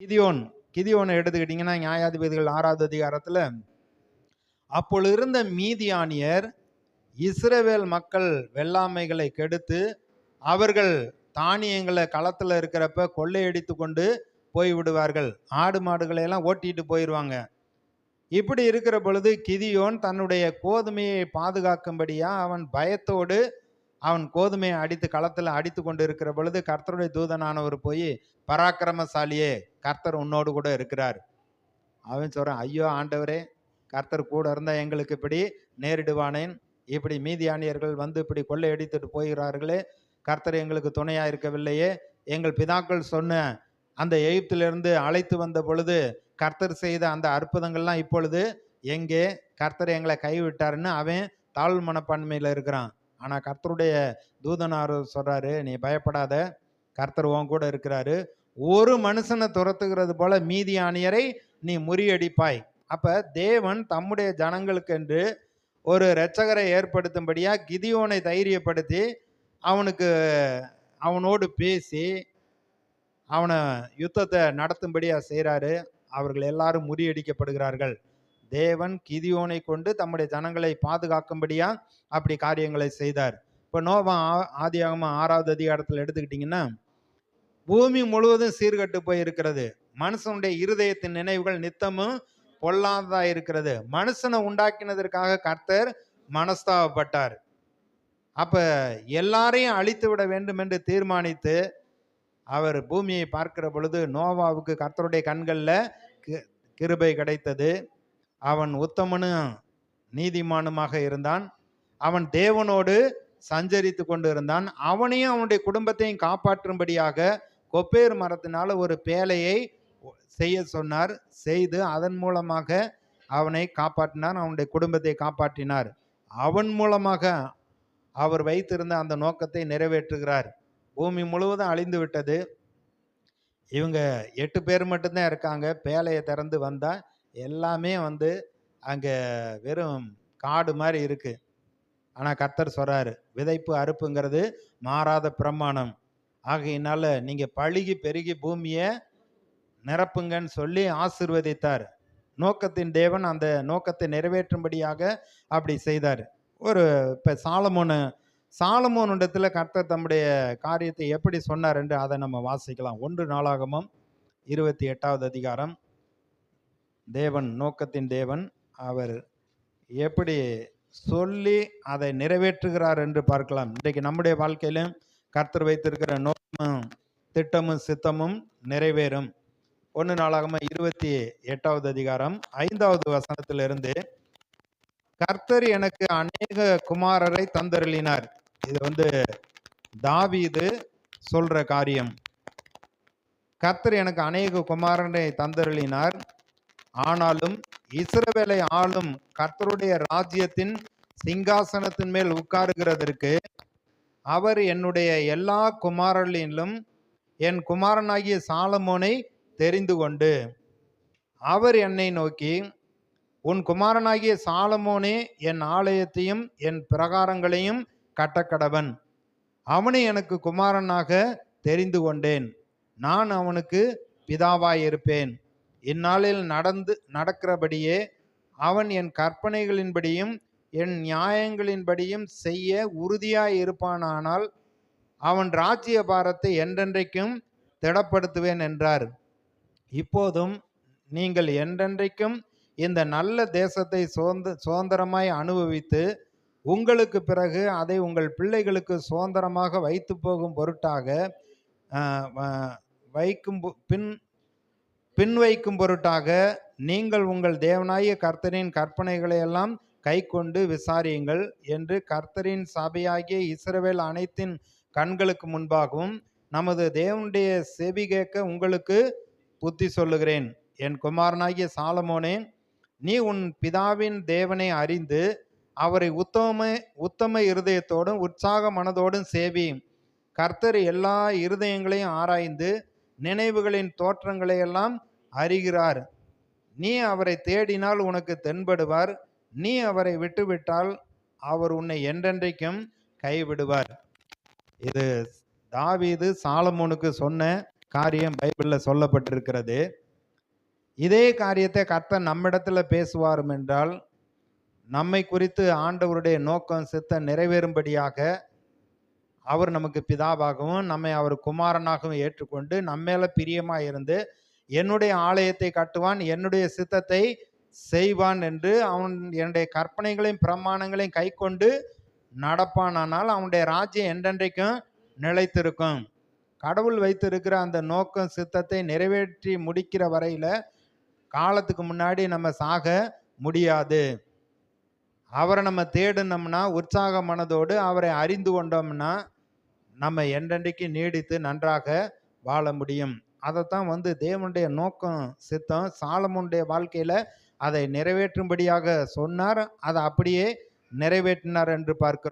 கிதியோனை எடுத்துக்கிட்டீங்கன்னா நியாயாதிபதிகள் 6வது அதிகாரத்துல, அப்பொழுது இருந்த மீதியானியர் இஸ்ரவேல் மக்கள் வெள்ளாமைகளை கெடுத்து அவர்கள் தானியங்களை களத்துல இருக்கிறப்ப கொள்ளையடித்து கொண்டு போய் விடுவார்கள். ஆடு மாடுகளை எல்லாம் ஓட்டிட்டு போயிடுவாங்க. இப்படி இருக்கிற பொழுது கிதியோன் தன்னுடைய கோதுமையை பாதுகாக்கும்படியா அவன் பயத்தோடு அவன் கோதுமையை அடித்து களத்துல அடித்து கொண்டு இருக்கிற பொழுது கர்த்தருடைய தூதனானவர் போய், பராக்கிரமசாலியே, கர்த்தர் உன்னோடு கூட இருக்கிறார். அவன் சொல்றான், ஐயோ ஆண்டவரே, கர்த்தர் கூட இருந்தா எங்களுக்கு இப்படி நேரிடுவானேன். இப்படி மீதியானியர்கள் வந்து இப்படி கொள்ளையடித்துட்டு போகிறார்களே, கர்த்தர் எங்களுக்கு துணையா இருக்கவில்லையே. எங்கள் பிதாக்கள் சொன்ன அந்த எகிப்திலிருந்து அழைத்து வந்த பொழுது கர்த்தர் செய்த அந்த அற்புதங்கள்லாம் இப்பொழுது எங்கே? கர்த்தர் எங்களை கைவிட்டாருன்னு அவன் தாழ்வு மனப்பான்மையில இருக்கிறான். ஆனா கர்த்தருடைய தூதனார் சொல்றாரு, நீ பயப்படாத, கர்த்தர் உன் கூட இருக்கிறாரு. ஒரு மனுஷனை துரத்துகிறது போல மீதியானியரை நீ முறியடிப்பாய். அப்ப தேவன் தம்முடைய ஜனங்களுக்கு என்று ஒரு இரட்சகரை ஏற்படுத்தும்படியா கிதியோனை தைரியப்படுத்தி அவனோடு பேசி அவனை யுத்தத்தை நடத்தும்படியா செய்கிறாரு. அவர்கள் எல்லாரும் முறியடிக்கப்படுகிறார்கள். தேவன் கிதியோனை கொண்டு தம்முடைய ஜனங்களை பாதுகாக்கும்படியா அப்படி காரியங்களை செய்தார். இப்போ நோவா ஆதியாகமம் 6வது அதிகாரத்தில் எடுத்துக்கிட்டிங்கன்னா, பூமி முழுவதும் சீர்கட்டு போய் இருக்கிறது. மனுஷனுடைய இருதயத்தின் நினைவுகள் நித்தமும் பொல்லாததா இருக்கிறது. மனுஷனை உண்டாக்கினதற்காக கர்த்தர் மனஸ்தாபப்பட்டார். அப்ப எல்லாரையும் அழித்து விட வேண்டும் என்று தீர்மானித்து அவர் பூமியை பார்க்கிற பொழுது நோவாவுக்கு கர்த்தருடைய கண்கள்ல கிருபை கிடைத்தது. அவன் உத்தமனும் நீதிமானுமாக இருந்தான். அவன் தேவனோடு சஞ்சரித்து கொண்டு இருந்தான். அவனையும் அவனுடைய குடும்பத்தையும் காப்பாற்றும்படியாக கொப்பேறு மரத்தினால ஒரு பேழையை செய்ய சொன்னார். செய்து அதன் மூலமாக அவனை காப்பாற்றினார், அவனுடைய குடும்பத்தை காப்பாற்றினார். அவன் மூலமாக அவர் வைத்திருந்த அந்த நோக்கத்தை நிறைவேற்றுகிறார். பூமி முழுவதும் அழிந்து விட்டது. இவங்க 8 பேர் மட்டும்தான் இருக்காங்க. பேழையை திறந்து வந்தா எல்லாமே அங்க வெறும் காடு மாதிரி இருக்கு. ஆனா கர்த்தர் சொல்றாரு, விதைப்பு அறுப்புங்கிறது மாறாத பிரமாணம். ஆகையினால நீங்க பழுகி பெருகி பூமியை நிரப்புங்கன்னு சொல்லி ஆசீர்வதித்தார். நோக்கத்தின் தேவன் அந்த நோக்கத்தை நிறைவேற்றும்படியாக அப்படி செய்தார். இப்ப சாலமோனிடத்துல கர்த்தர் தம்முடைய காரியத்தை எப்படி சொன்னார் என்று அதை நம்ம வாசிக்கலாம். 1 நாளாகமம் 28வது அதிகாரம். தேவன் நோக்கத்தின் தேவன், அவர் எப்படி சொல்லி அதை நிறைவேற்றுகிறார் என்று பார்க்கலாம். இன்றைக்கு நம்முடைய வாழ்க்கையிலும் கர்த்தர் வைத்திருக்கிற நோக்கமும் திட்டமும் சித்தமும் நிறைவேறும். 1 நாளாகமம் 28வது அதிகாரம் 5வது வசனத்திலிருந்து, கர்த்தர் எனக்கு அநேக குமாரரை தந்தருளினார். இது தாவீது சொல்ற காரியம். கர்த்தர் எனக்கு அநேக குமாரனை தந்தருளினார், ஆனாலும் இஸ்ரவேலை ஆளும் கர்த்தருடைய ராஜ்யத்தின் சிங்காசனத்தின் மேல் உட்காருகிறதற்கு அவர் என்னுடைய எல்லா குமாரர்களிலும் என் குமாரனாகிய சாலமோனை தெரிந்து கொண்டு, அவர் என்னை நோக்கி, உன் குமாரனாகிய சாலமோனே என் ஆலயத்தையும் என் பிரகாரங்களையும் கட்டக்கடவன். அவனை எனக்கு குமாரனாக தெரிந்து கொண்டேன். நான் அவனுக்கு பிதாவாயிருப்பேன். இந்நாளில் நடக்கிறபடியே அவன் என் கற்பனைகளின்படியும் என் நியாயங்களின்படியும் செய்ய உறுதியாய் இருப்பானானால் அவன் ராஜ்ய பாரத்தை என்றென்றைக்கும் திடப்படுத்துவேன் என்றார். இப்போதும் நீங்கள் என்றென்றைக்கும் இந்த நல்ல தேசத்தை சுதந்திரமாய் அனுபவித்து உங்களுக்கு பிறகு அதை உங்கள் பிள்ளைகளுக்கு சுதந்திரமாக வைத்து போகும் பொருட்டாக வைக்கும் பொருட்டாக நீங்கள் உங்கள் தேவனாகிய கர்த்தரின் கற்பனைகளை எல்லாம் கை கொண்டு விசாரியுங்கள் என்று கர்த்தரின் சபையாகிய இஸ்ரவேல் அனைத்தின் கண்களுக்கு முன்பாகவும் நமது தேவனுடைய செவி கேட்க உங்களுக்கு புத்தி சொல்லுகிறேன். என் குமாரனாகிய சாலமோனே, நீ உன் பிதாவின் தேவனை அறிந்து அவரை உத்தம இருதயத்தோடும் உற்சாக மனதோடும் சேவி. கர்த்தர் எல்லா இருதயங்களையும் ஆராய்ந்து நினைவுகளின் தோற்றங்களை எல்லாம் அறிகிறார். நீ அவரை தேடினால் உனக்கு தென்படுவார். நீ அவரை விட்டுவிட்டால் அவர் உன்னை என்றென்றைக்கும் கைவிடுவார். இது தாவீது சாலமோனுக்கு சொன்ன காரியம் பைபிள்ல சொல்லப்பட்டிருக்கிறது. இதே காரியத்தை கர்த்தர் நம்மிடத்துல பேசுவாரும் என்றால், நம்மை குறித்து ஆண்டவருடைய நோக்கம் சித்தம் நிறைவேறும்படியாக அவர் நமக்கு பிதாவாகவும் நம்மை அவர் குமாரனாகவும் ஏற்றுக்கொண்டு நம்மேல பிரியமா இருந்து என்னுடைய ஆலயத்தை கட்டுவான், என்னுடைய சித்தத்தை செய்வான் என்று அவன் என்னுடைய கற்பனைகளையும் பிரமாணங்களையும் கை கொண்டு நடப்பானால் அவனுடைய ராஜ்யம் என்றென்றைக்கும் நிலைத்திருக்கும். கடவுள் வைத்திருக்கிற அந்த நோக்கம் சித்தத்தை நிறைவேற்றி முடிக்கிற வரையில காலத்துக்கு முன்னாடி நம்ம சாக முடியாது. அவரை நம்ம தேடினோம்னா, உற்சாக மனதோடு அவரை அறிந்து கொண்டோம்னா நம்ம என்றென்றைக்கு நீடித்து நன்றாக வாழ முடியும். அதைத்தான் தேவனுடைய நோக்கம் சித்தம் சாலமோனுடைய வாழ்க்கையில அதை நிறைவேற்றும்படியாக சொன்னார். அதை அப்படியே நிறைவேற்றினார் என்று பார்க்கிறோம்.